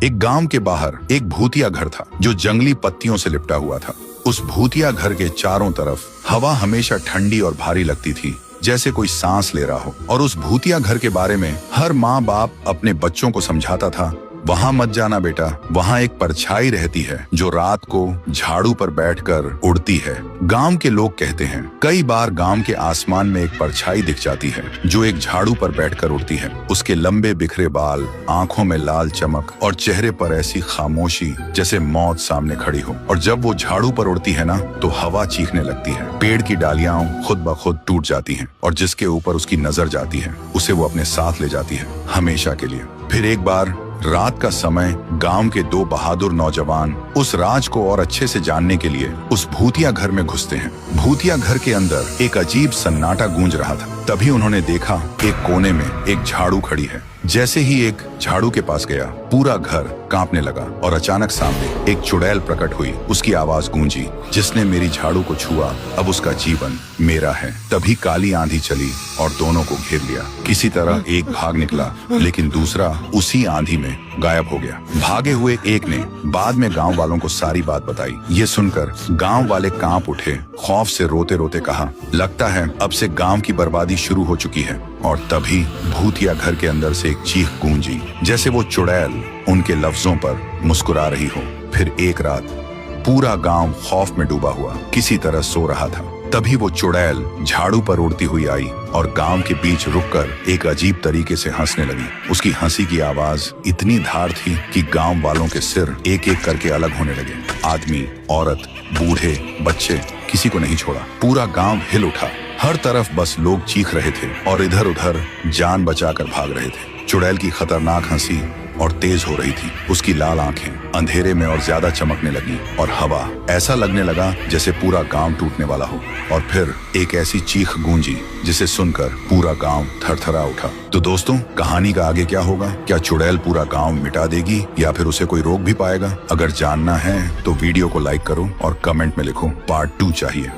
एक गांव के बाहर एक भूतिया घर था जो जंगली पत्तियों से लिपटा हुआ था। उस भूतिया घर के चारों तरफ हवा हमेशा ठंडी और भारी लगती थी, जैसे कोई सांस ले रहा हो। और उस भूतिया घर के बारे में हर माँ बाप अपने बच्चों को समझाता था, वहां मत जाना बेटा, वहां एक परछाई रहती है जो रात को झाड़ू पर बैठकर उड़ती है। गांव के लोग कहते हैं कई बार गांव के आसमान में एक परछाई दिख जाती है जो एक झाड़ू पर बैठकर उड़ती है। उसके लंबे बिखरे बाल, आंखों में लाल चमक और चेहरे पर ऐसी खामोशी जैसे मौत सामने खड़ी हो। और जब वो झाड़ू पर उड़ती है ना, तो हवा चीखने लगती है, पेड़ की डालियां खुद ब खुद टूट जाती हैं और जिसके ऊपर उसकी नजर जाती है उसे वो अपने साथ ले जाती है हमेशा के लिए। फिर एक बार रात का समय गांव के दो बहादुर नौजवान उस राज को और अच्छे से जानने के लिए उस भूतिया घर में घुसते हैं। भूतिया घर के अंदर एक अजीब सन्नाटा गूंज रहा था। तभी उन्होंने देखा एक कोने में एक झाड़ू खड़ी है। जैसे ही एक झाड़ू के पास गया, पूरा घर कांपने लगा और अचानक सामने एक चुड़ैल प्रकट हुई। उसकी आवाज गूंजी, जिसने मेरी झाड़ू को छुआ अब उसका जीवन मेरा है। तभी काली आंधी चली और दोनों को घेर लिया। किसी तरह एक भाग निकला, लेकिन दूसरा उसी आंधी में गायब हो गया। भागे हुए एक ने बाद में गांव वालों को सारी बात बताई। ये सुनकर गांव वाले कांप उठे, खौफ से रोते रोते कहा, लगता है अब से गांव की बर्बादी शुरू हो चुकी है। और तभी भूतिया घर के अंदर से एक चीख गूंजी, जैसे वो चुड़ैल उनके लफ्जों पर मुस्कुरा रही हो। फिर एक रात पूरा गांव खौफ में डूबा हुआ किसी तरह सो रहा था। तभी वो चुड़ैल झाड़ू पर उड़ती हुई आई और गांव के बीच रुककर एक अजीब तरीके से हंसने लगी। उसकी हंसी की आवाज इतनी धार थी कि गांव वालों के सिर एक एक करके अलग होने लगे। आदमी, औरत, बूढ़े, बच्चे, किसी को नहीं छोड़ा। पूरा गांव हिल उठा। हर तरफ बस लोग चीख रहे थे और इधर उधर जान बचाकर भाग रहे थे। चुड़ैल की खतरनाक हंसी और तेज हो रही थी। उसकी लाल आंखें अंधेरे में और ज्यादा चमकने लगी और हवा ऐसा लगने लगा जैसे पूरा गांव टूटने वाला हो। और फिर एक ऐसी चीख गूंजी जिसे सुनकर पूरा गांव थरथरा उठा। तो दोस्तों, कहानी का आगे क्या होगा? क्या चुड़ैल पूरा गांव मिटा देगी या फिर उसे कोई रोक भी पाएगा? अगर जानना है तो वीडियो को लाइक करो और कमेंट में लिखो पार्ट 2 चाहिए।